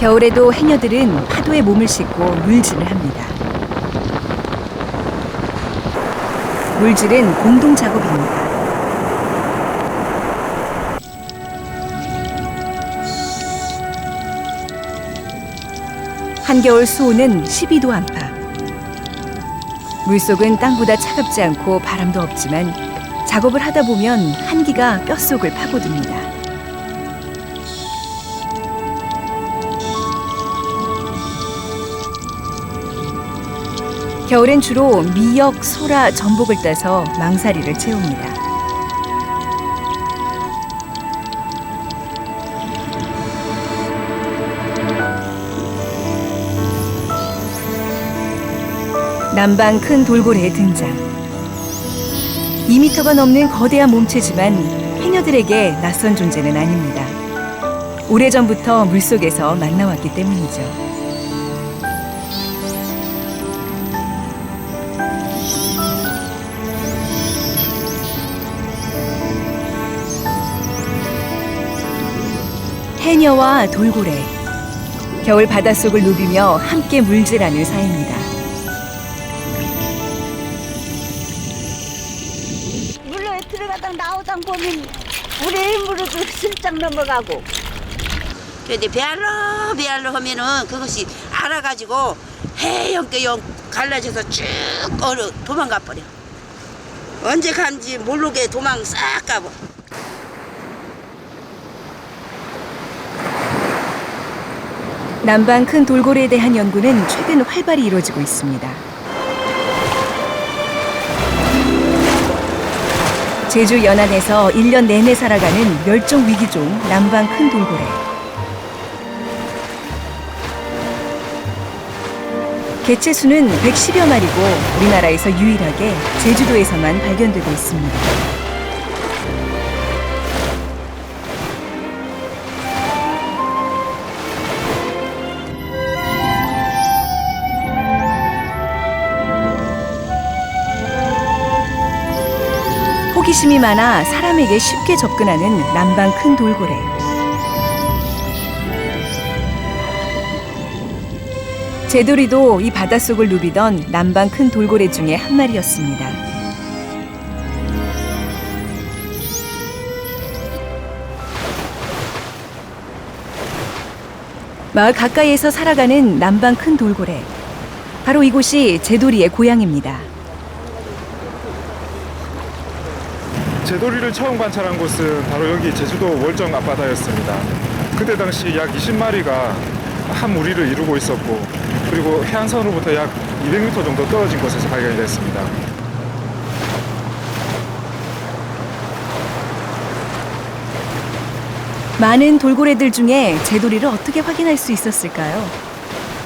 겨울에도 해녀들은 파도에 몸을 싣고 물질을 합니다. 물질은 공동 작업입니다. 한겨울 수온은 12도 안팎. 물속은 땅보다 차갑지 않고 바람도 없지만 작업을 하다 보면 한기가 뼛속을 파고듭니다. 겨울엔 주로 미역, 소라, 전복을 따서 망사리를 채웁니다. 남방 큰 돌고래의 등장. 2m가 넘는 거대한 몸체지만 해녀들에게 낯선 존재는 아닙니다. 오래전부터 물속에서 만나왔기 때문이죠. 해녀와 돌고래. 겨울 바닷속을 누비며 함께 물질하는 사이입니다. 들어가다 나오다 보면 우리 물에도 슬쩍 넘어가고. 근데 배알로 하면은 그것이 알아가지고 해영께 영 갈라져서 쭉 도망가 버려. 언제 간지 모르게 도망 싹 가버. 남방 큰 돌고래에 대한 연구는 최근 활발히 이루어지고 있습니다. 제주 연안에서 1년 내내 살아가는 멸종 위기종 남방 큰 돌고래. 개체 수는 110여 마리고 우리나라에서 유일하게 제주도에서만 발견되고 있습니다. 호기심이 많아 사람에게 쉽게 접근하는 남방 큰 돌고래. 제돌이도 이 바닷속을 누비던 남방 큰 돌고래 중에 한 마리였습니다. 마을 가까이에서 살아가는 남방 큰 돌고래. 바로 이곳이 제돌이의 고향입니다. 제돌이를 처음 관찰한 곳은 바로 여기 제주도 월정 앞바다였습니다. 그때 당시 약 20마리가 한 무리를 이루고 있었고, 그리고 해안선으로부터 약 200m 정도 떨어진 곳에서 발견이 됐습니다. 많은 돌고래들 중에 제돌이를 어떻게 확인할 수 있었을까요?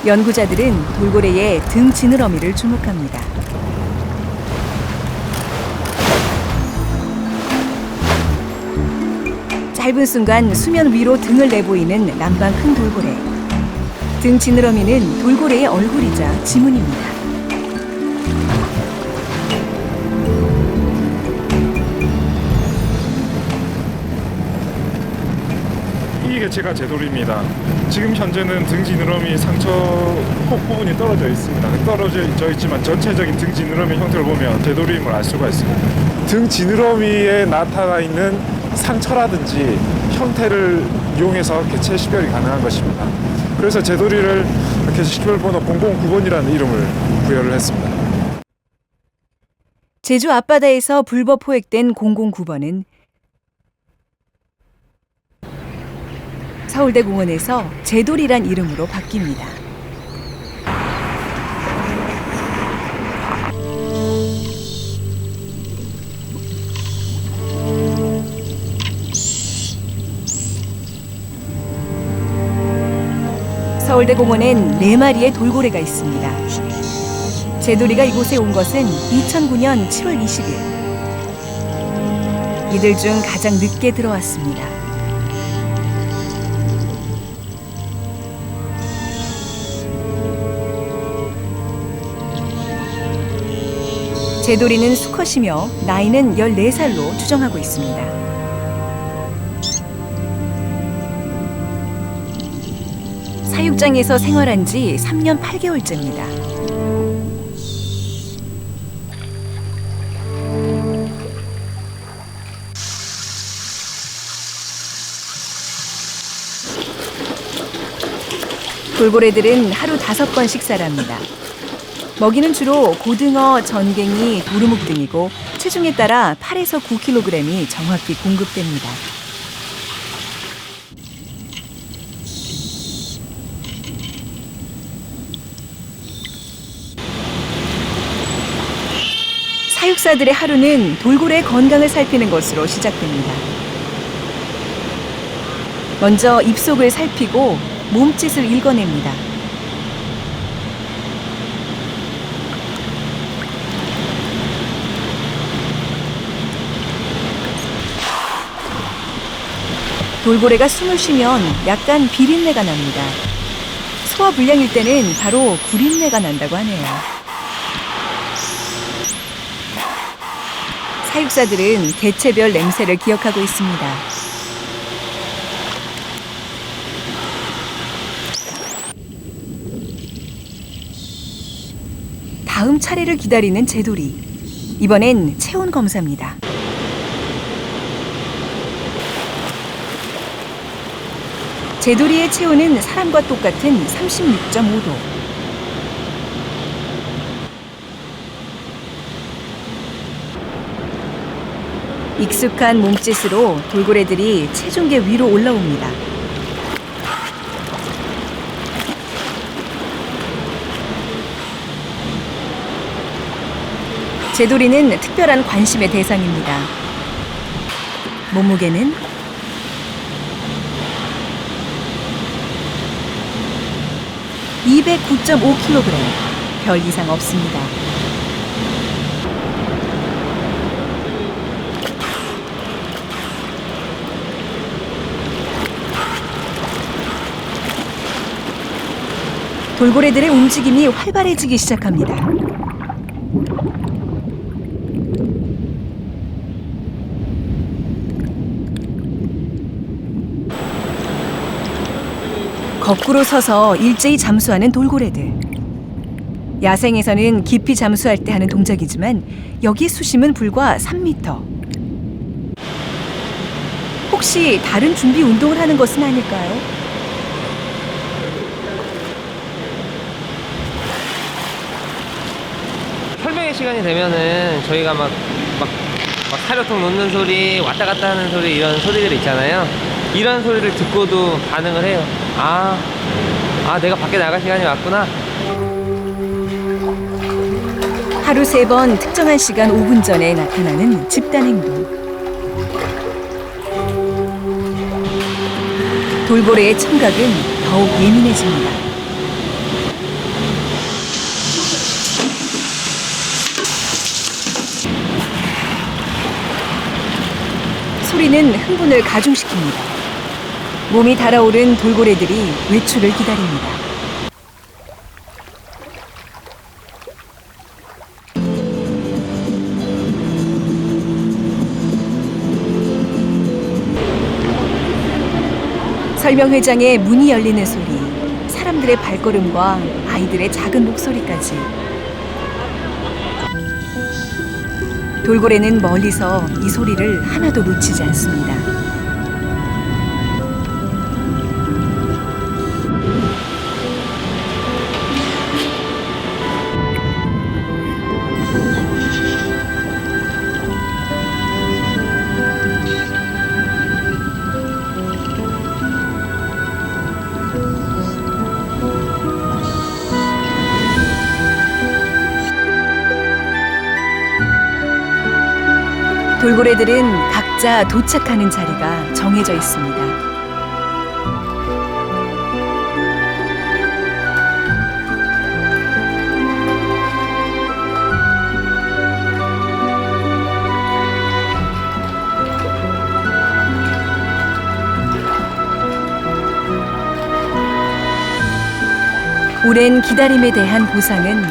연구자들은 돌고래의 등 지느러미를 주목합니다. 짧은 순간 수면 위로 등을 내보이는 남방 큰 돌고래. 등 지느러미는 돌고래의 얼굴이자 지문입니다. 이 개체가 제돌이입니다. 지금 현재는 등 지느러미 상처 폭 부분이 떨어져 있습니다. 떨어져 있지만 전체적인 등 지느러미 형태를 보면 제돌이임을 알 수가 있습니다. 등 지느러미에 나타나 있는 상처라든지 형태를 이용해서 개체 식별이 가능한 것입니다. 그래서 제돌이를 개체 식별 번호 009번이라는 이름을 부여를 했습니다. 제주 앞바다에서 불법 포획된 009번은 서울대 공원에서 제돌이란 이름으로 바뀝니다. 서울대 공원엔 4마리의 돌고래가 있습니다. 제돌이가 이곳에 온 것은 2009년 7월 20일. 이들 중 가장 늦게 들어왔습니다. 제돌이는 수컷이며 나이는 14살로 추정하고 있습니다. 사육 목장에서 생활한 지 3년 8개월째입니다. 돌고래들은 하루 5번 식사를 합니다. 먹이는 주로 고등어, 전갱이, 도루묵 등이고 체중에 따라 8에서 9kg이 정확히 공급됩니다. 사육사들의 하루는 돌고래의 건강을 살피는 것으로 시작됩니다. 먼저 입속을 살피고 몸짓을 읽어냅니다. 돌고래가 숨을 쉬면 약간 비린내가 납니다. 소화불량일 때는 바로 구린내가 난다고 하네요. 사육사들은 개체별 냄새를 기억하고 있습니다. 다음 차례를 기다리는 제돌이. 이번엔 체온 검사입니다. 제돌이의 체온은 사람과 똑같은 36.5도. 익숙한 몸짓으로 돌고래들이 체중계 위로 올라옵니다. 제돌이는 특별한 관심의 대상입니다. 몸무게는 209.5kg, 별 이상 없습니다. 돌고래들의 움직임이 활발해지기 시작합니다. 거꾸로 서서 일제히 잠수하는 돌고래들. 야생에서는 깊이 잠수할 때 하는 동작이지만 여기 수심은 불과 3m. 혹시 다른 준비 운동을 하는 것은 아닐까요? 설명의 시간이 되면은 저희가 막 사료통 놓는 소리, 왔다 갔다 하는 소리, 이런 소리들 있잖아요. 이런 소리를 듣고도 반응을 해요. 내가 밖에 나갈 시간이 왔구나. 하루 3번 특정한 시간 5분 전에 나타나는 집단 행동. 돌고래의 청각은 더욱 예민해집니다. 소리는 흥분을 가중시킵니다. 몸이 달아오른 돌고래들이 외출을 기다립니다. 설명회장에 문이 열리는 소리, 사람들의 발걸음과 아이들의 작은 목소리까지. 돌고래는 멀리서 이 소리를 하나도 놓치지 않습니다. 돌고래들은 각자 도착하는 자리가 정해져 있습니다. 오랜 기다림에 대한 보상은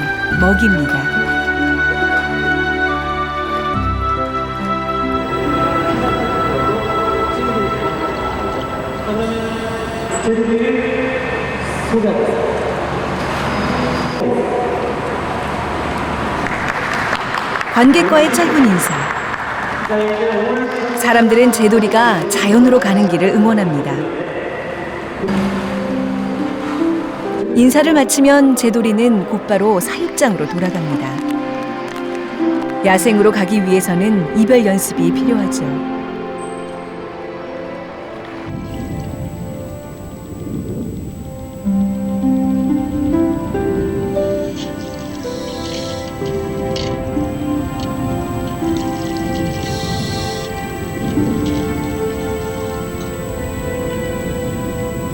먹입니다. 관객과의 짧은 인사. 사람들은 제돌이가 자연으로 가는 길을 응원합니다. 인사를 마치면 제돌이는 곧바로 사육장으로 돌아갑니다. 야생으로 가기 위해서는 이별 연습이 필요하죠.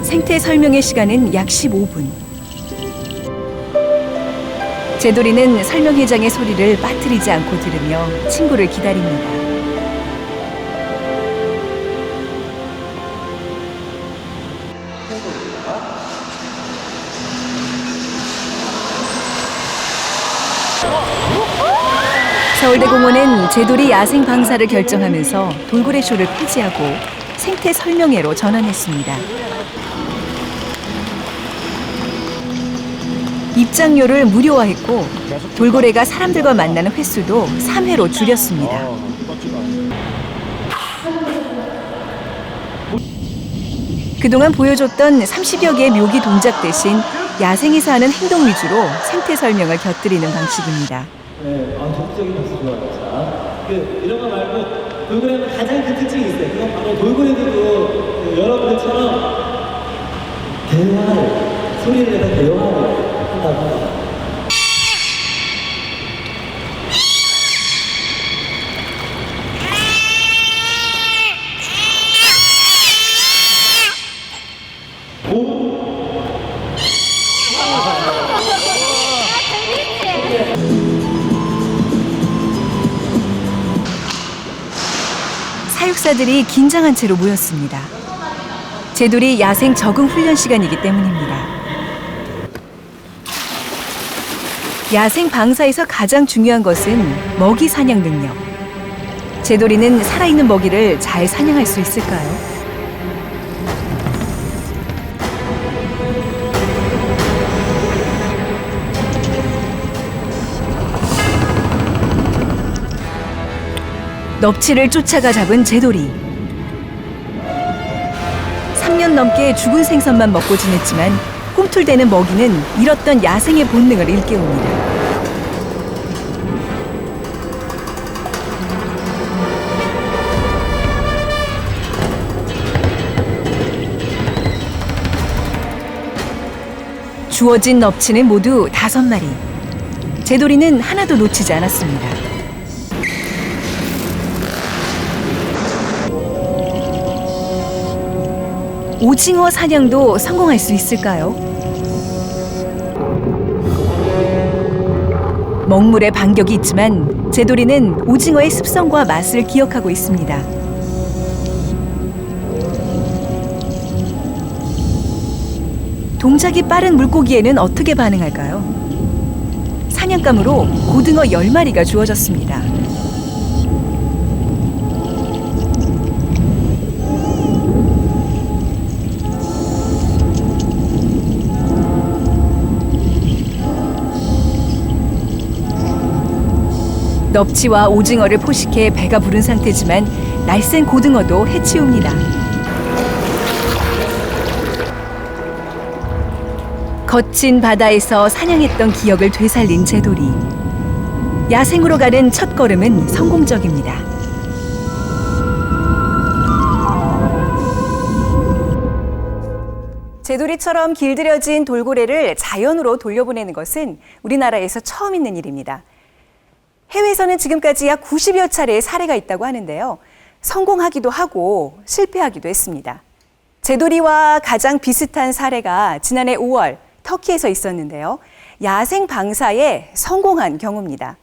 생태 설명의 시간은 약 15분. 제돌이는 설명회장의 소리를 빠뜨리지 않고 들으며 친구를 기다립니다. 서울대공원은 제돌이 야생 방사를 결정하면서 돌고래 쇼를 폐지하고 생태 설명회로 전환했습니다. 입장료를 무료화했고 돌고래가 사람들과 만나는 횟수도 3회로 줄였습니다. 그동안 보여줬던 30여 개의 묘기 동작 대신 야생에서 하는 행동 위주로 생태 설명을 곁들이는 방식입니다. 네, 적극적인 모습 좋아요. 자, 이런 거 말고 돌고래는 가장 큰 특징이 있어요. 그건 바로 돌고래들도 여러분들처럼 대화를, 소리를 내서 대화를 한다고 합니다. 사육사들이 긴장한 채로 모였습니다. 제돌이 야생 적응 훈련 시간이기 때문입니다. 야생 방사에서 가장 중요한 것은 먹이 사냥 능력. 제돌이는 살아있는 먹이를 잘 사냥할 수 있을까요? 넙치를 쫓아가 잡은 제돌이. 3년 넘게 죽은 생선만 먹고 지냈지만 꿈틀대는 먹이는 잃었던 야생의 본능을 일깨웁니다. 주어진 넙치는 모두 5마리. 제돌이는 하나도 놓치지 않았습니다. 오징어 사냥도 성공할 수 있을까요? 먹물의 반격이 있지만 제돌이는 오징어의 습성과 맛을 기억하고 있습니다. 동작이 빠른 물고기에는 어떻게 반응할까요? 사냥감으로 고등어 10마리가 주어졌습니다. 넙치와 오징어를 포식해 배가 부른 상태지만 날쌘 고등어도 해치웁니다. 거친 바다에서 사냥했던 기억을 되살린 제돌이. 야생으로 가는 첫 걸음은 성공적입니다. 제돌이처럼 길들여진 돌고래를 자연으로 돌려보내는 것은 우리나라에서 처음 있는 일입니다. 해외에서는 지금까지 약 90여 차례의 사례가 있다고 하는데요. 성공하기도 하고 실패하기도 했습니다. 제돌이와 가장 비슷한 사례가 지난해 5월 터키에서 있었는데요. 야생 방사에 성공한 경우입니다.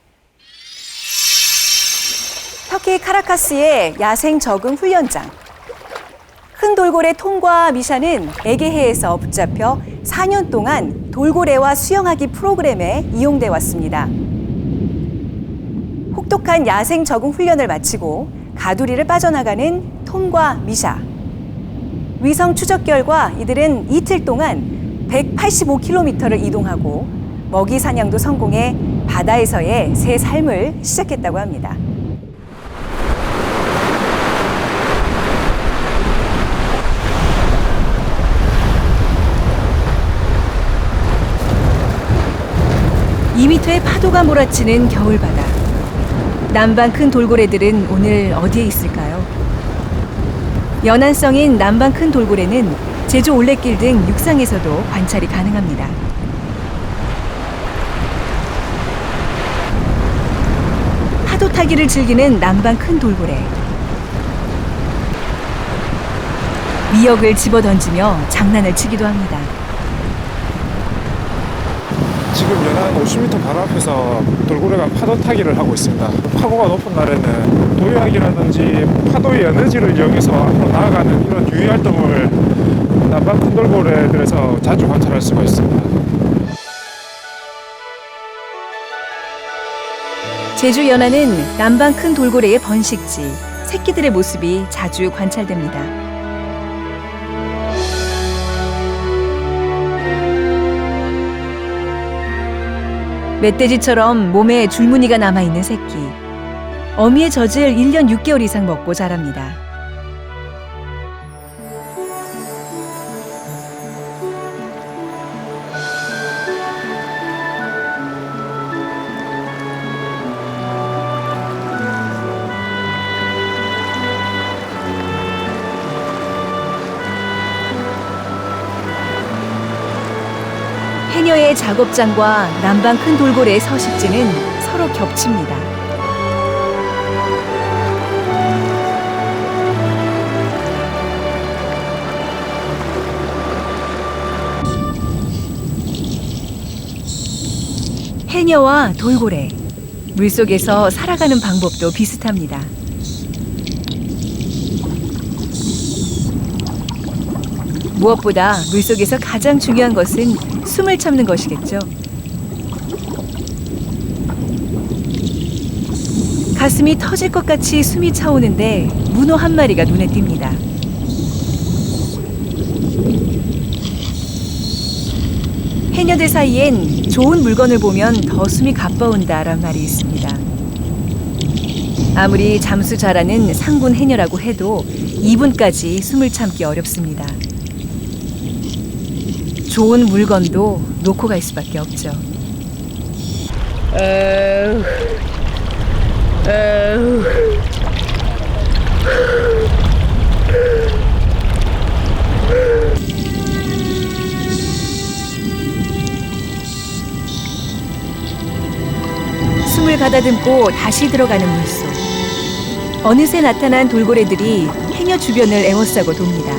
터키 카라카스의 야생 적응 훈련장. 큰 돌고래 톰과 미샤는 에게해에서 붙잡혀 4년 동안 돌고래와 수영하기 프로그램에 이용돼 왔습니다. 혹독한 야생 적응 훈련을 마치고 가두리를 빠져나가는 톰과 미샤. 위성 추적 결과 이들은 이틀 동안 185km를 이동하고 먹이 사냥도 성공해 바다에서의 새 삶을 시작했다고 합니다. (2m의) 파도가 몰아치는 겨울바다. 남방 큰 돌고래들은 오늘 어디에 있을까요? 연안성인 남방 큰 돌고래는 제주 올레길 등 육상에서도 관찰이 가능합니다. 파도 타기를 즐기는 남방 큰 돌고래. 미역을 집어던지며 장난을 치기도 합니다. 지금 연안 50m 바로 앞에서 돌고래가 파도 타기를 하고 있습니다. 파고가 높은 날에는 도유하기라든지 파도의 에너지를 이용해서 앞으로 나아가는 이런 유의 활동을 남방 큰 돌고래들에서 자주 관찰할 수가 있습니다. 제주 연안은 남방 큰 돌고래의 번식지, 새끼들의 모습이 자주 관찰됩니다. 멧돼지처럼 몸에 줄무늬가 남아있는 새끼. 어미의 젖을 1년 6개월 이상 먹고 자랍니다. 해녀의 작업장과 남방 큰 돌고래의 서식지는 서로 겹칩니다. 해녀와 돌고래, 물속에서 살아가는 방법도 비슷합니다. 무엇보다 물속에서 가장 중요한 것은 숨을 참는 것이겠죠. 가슴이 터질 것 같이 숨이 차오는데 문어 한 마리가 눈에 띕니다. 해녀들 사이엔 좋은 물건을 보면 더 숨이 가빠온다란 말이 있습니다. 아무리 잠수 잘하는 상군 해녀라고 해도 2분까지 숨을 참기 어렵습니다. 좋은 물건도 놓고 갈 수밖에 없죠. 숨을 가다듬고 다시 들어가는 물속. 어느새 나타난 돌고래들이 해녀 주변을 에워싸고 돕니다.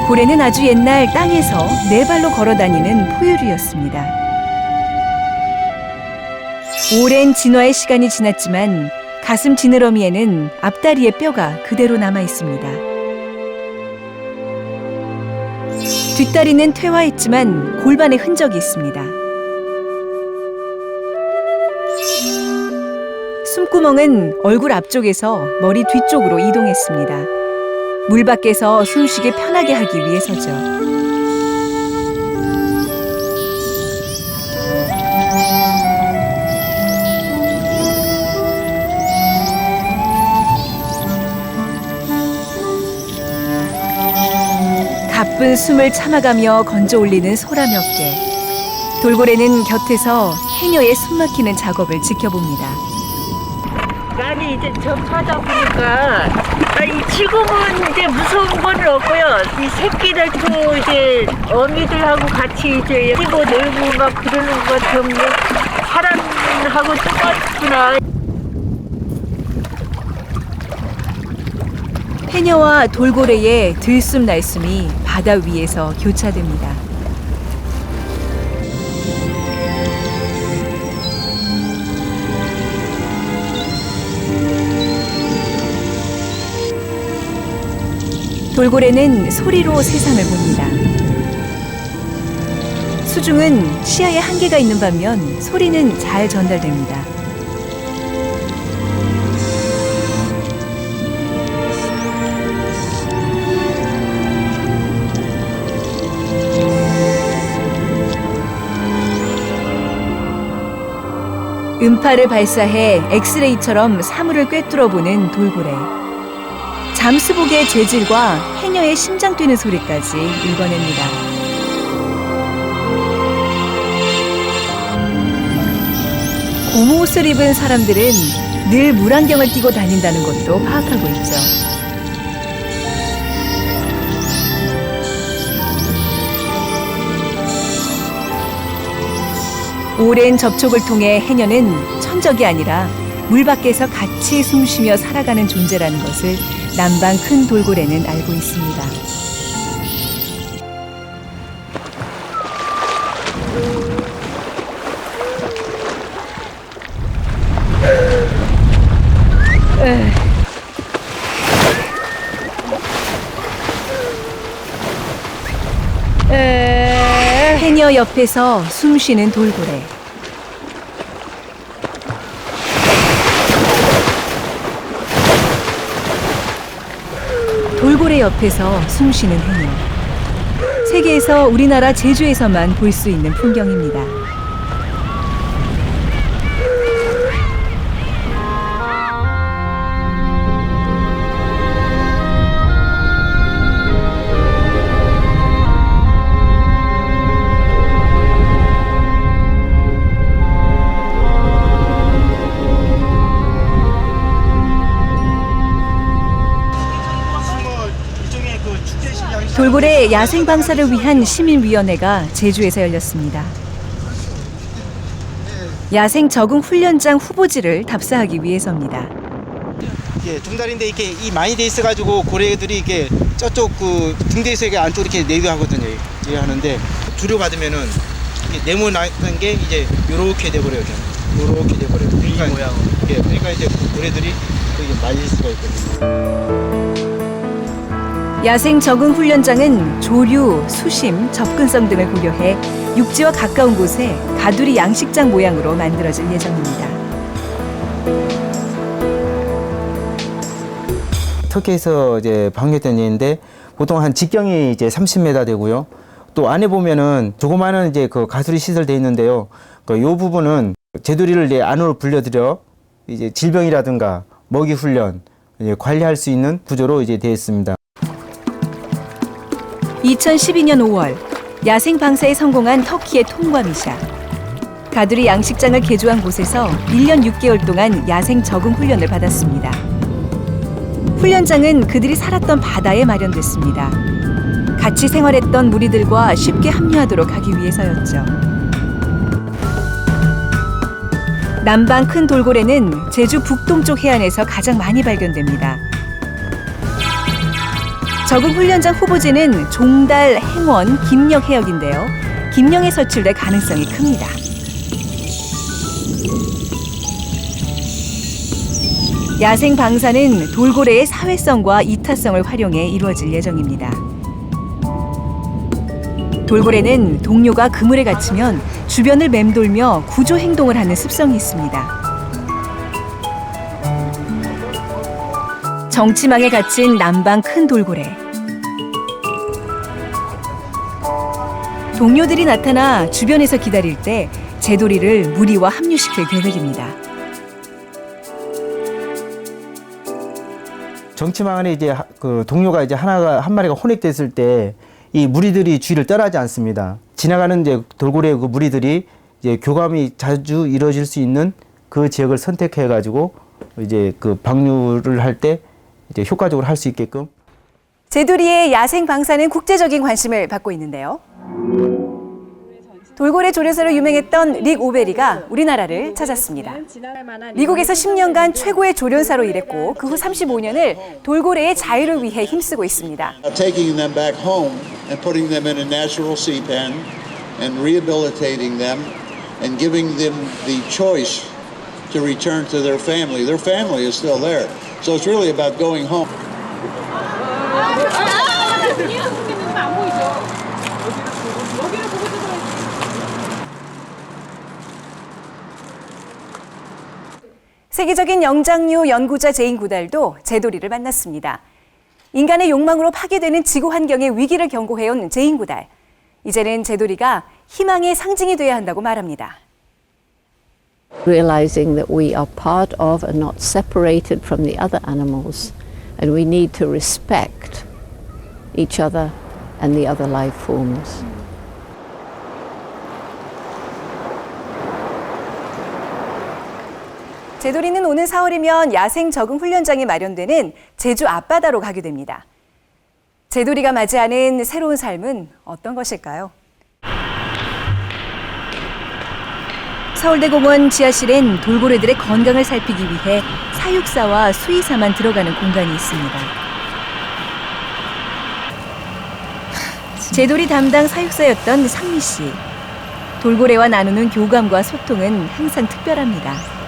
고래는 아주 옛날 땅에서 네 발로 걸어다니는 포유류였습니다. 오랜 진화의 시간이 지났지만 가슴 지느러미에는 앞다리의 뼈가 그대로 남아 있습니다. 뒷다리는 퇴화했지만 골반에 흔적이 있습니다. 숨구멍은 얼굴 앞쪽에서 머리 뒤쪽으로 이동했습니다. 물 밖에서 숨쉬기 편하게 하기 위해서죠. 가쁜 숨을 참아가며 건져 올리는 소라 몇 개. 돌고래는 곁에서 해녀의 숨막히는 작업을 지켜봅니다. 나는 이제 접하다 보니까 지금은 이제 무서운 건 없고요. 이 새끼들도 이제 어미들하고 같이 이제 뛰고 놀고 막 그러는 것 때문에 사람하고 똑같구나. 해녀와 돌고래의 들숨날숨이 바다 위에서 교차됩니다. 돌고래는 소리로 세상을 봅니다. 수중은 시야에 한계가 있는 반면 소리는 잘 전달됩니다. 음파를 발사해 엑스레이처럼 사물을 꿰뚫어 보는 돌고래. 잠수복의 재질과 해녀의 심장 뛰는 소리까지 읽어냅니다. 고무 옷을 입은 사람들은 늘 물안경을 끼고 다닌다는 것도 파악하고 있죠. 오랜 접촉을 통해 해녀는 천적이 아니라 물 밖에서 같이 숨쉬며 살아가는 존재라는 것을 남방 큰 돌고래는 알고 있습니다. 해녀 옆에서 숨쉬는 돌고래. 돌고래 옆에서 숨쉬는 해녀. 세계에서 우리나라 제주에서만 볼 수 있는 풍경입니다. 돌고래 야생 방사를 위한 시민위원회가 제주에서 열렸습니다. 야생 적응 훈련장 후보지를 답사하기 위해서입니다. 예, 종다리인데 이렇게 이 많이 돼 있어가지고 고래들이 이렇게 저쪽 그 등대에서 이렇게 안쪽으로 이렇게 내려가거든요. 예, 하는데 주류 받으면은 네모나는 게 이제 요렇게 돼버려요. 요렇게 돼버려요. 그러니까 모양으로. 예, 그러니까 이제 고래들이 이게 말릴 수가 있거든요. 야생 적응 훈련장은 조류, 수심, 접근성 등을 고려해 육지와 가까운 곳에 가두리 양식장 모양으로 만들어질 예정입니다. 터키에서 이제 방류된 얘인데 보통 한 직경이 이제 30m 되고요. 또 안에 보면은 조그마한 이제 그 가수리 시설 돼 있는데요. 그 요 부분은 제도리를 이제 안으로 불려들여 이제 질병이라든가 먹이 훈련 이제 관리할 수 있는 구조로 이제 되어 있습니다. 2012년 5월 야생 방사에 성공한 터키의 통과미샤. 가두리 양식장을 개조한 곳에서 1년 6개월 동안 야생 적응 훈련을 받았습니다. 훈련장은 그들이 살았던 바다에 마련됐습니다. 같이 생활했던 무리들과 쉽게 합류하도록 하기 위해서였죠. 남방 큰 돌고래는 제주 북동쪽 해안에서 가장 많이 발견됩니다. 적응 훈련장 후보지는 종달, 행원, 김녕 해역인데요. 김녕에 서출될 가능성이 큽니다. 야생 방사는 돌고래의 사회성과 이타성을 활용해 이루어질 예정입니다. 돌고래는 동료가 그물에 갇히면 주변을 맴돌며 구조 행동을 하는 습성이 있습니다. 정치망에 갇힌 남방 큰 돌고래. 동료들이 나타나 주변에서 기다릴 때 제도리를 무리와 합류시킬 계획입니다. 정치망 안에 이제 그 동료가 이제 한 마리가 혼액됐을 때 이 무리들이 주위를 떠나지 않습니다. 지나가는 이제 돌고래 그 무리들이 이제 교감이 자주 이루어질 수 있는 그 지역을 선택해 가지고 이제 그 방류를 할 때 이제 효과적으로 할 수 있게끔. 제도리의 야생 방사는 국제적인 관심을 받고 있는데요. 돌고래 조련사로 유명했던 릭 오베리가 우리나라를 찾았습니다. 미국에서 10년간 최고의 조련사로 일했고 그 후 35년을 돌고래의 자유를 위해 힘쓰고 있습니다. Taking them back home and putting them in a natural sea pen and rehabilitating them and giving them the choice to return to their family. Their family is still there. So it's really about going home. 세계적인 영장류 연구자 제인 구달도 제도리를 만났습니다. 인간의 욕망으로 파괴되는 지구 환경의 위기를 경고해온 제인 구달. 이제는 제도리가 희망의 상징이 돼야 한다고 말합니다. Realizing that we are part of and not separated from the other animals, and we need to respect each other and the other life forms. 제도리는 오는 4월이면 야생 적응 훈련장이 마련되는 제주 앞바다로 가게 됩니다. 제도리가 맞이하는 새로운 삶은 어떤 것일까요? 서울대공원 지하실엔 돌고래들의 건강을 살피기 위해 사육사와 수의사만 들어가는 공간이 있습니다. 제도리 담당 사육사였던 상미 씨. 돌고래와 나누는 교감과 소통은 항상 특별합니다.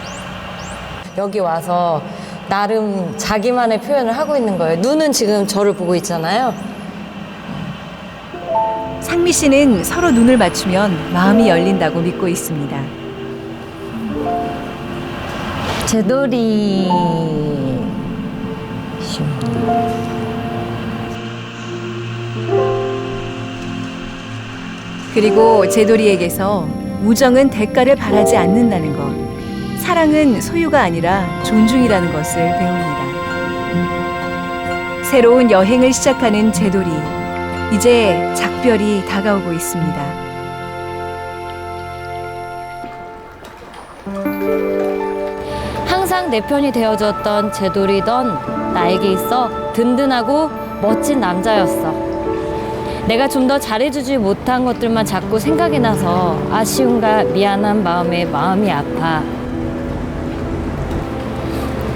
여기 와서 나름 자기만의 표현을 하고 있는 거예요. 눈은 지금 저를 보고 있잖아요. 상미 씨는 서로 눈을 맞추면 마음이 열린다고 믿고 있습니다. 제돌이 그리고 제도리에게서 우정은 대가를 바라지 않는다는 것. 사랑은 소유가 아니라 존중이라는 것을 배웁니다. 새로운 여행을 시작하는 제도리. 이제 작별이 다가오고 있습니다. 항상 내 편이 되어줬던 제돌이던 나에게 있어 든든하고 멋진 남자였어. 내가 좀 더 잘해주지 못한 것들만 자꾸 생각이 나서 아쉬움과 미안한 마음에 마음이 아파.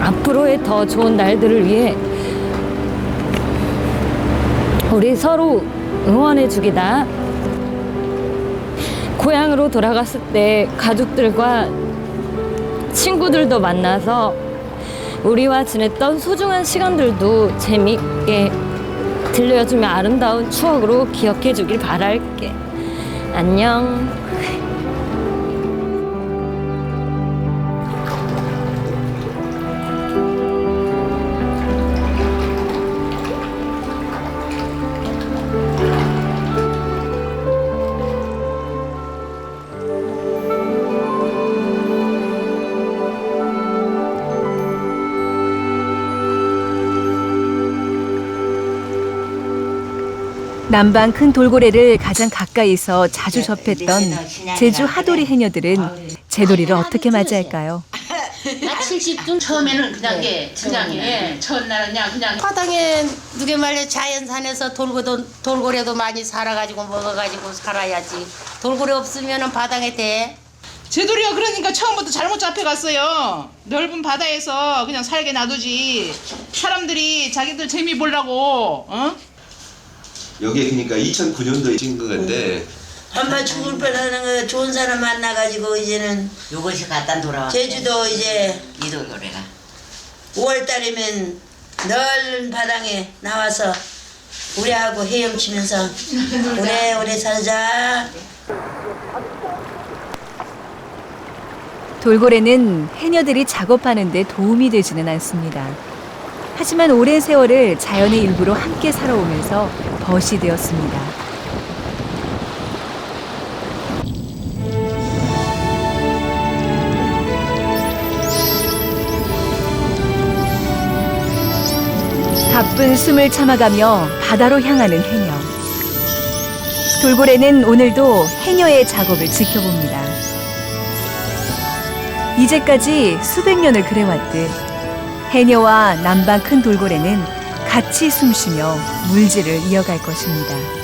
앞으로의 더 좋은 날들을 위해 우리 서로 응원해주기다. 고향으로 돌아갔을 때 가족들과 친구들도 만나서 우리와 지냈던 소중한 시간들도 재미있게 들려주며 아름다운 추억으로 기억해주길 바랄게. 안녕. 남방 큰 돌고래를 가장 가까이서 자주 접했던 제주 하도리 해녀들은 제도리를 어떻게 맞이할까요? 70중 처음에는 그냥 게 그냥 첫날은 그냥 바닥에 누게 말려 자연산에서 돌고래도 많이 살아가지고 먹어가지고 살아야지. 돌고래 없으면은 바닥에 돼. 제돌이가 그러니까 처음부터 잘못 잡혀갔어요. 넓은 바다에서 그냥 살게 놔두지. 사람들이 자기들 재미 보려고 여기 그러니까 2009년도에 찍은 건데 엄마 죽을 뻔하는 거 좋은 사람 만나가지고 이제는 요것이 갖다 돌아와. 제주도 이제 이 돌고래가 5월달이면 넓은 바닥에 나와서 우리하고 헤엄치면서 오래오래 살자. 돌고래는 해녀들이 작업하는 데 도움이 되지는 않습니다. 하지만 오랜 세월을 자연의 일부로 함께 살아오면서 벗이 되었습니다. 바쁜 숨을 참아가며 바다로 향하는 해녀. 돌고래는 오늘도 해녀의 작업을 지켜봅니다. 이제까지 수백 년을 그래왔듯 해녀와 남방 큰 돌고래는 같이 숨쉬며 물질을 이어갈 것입니다.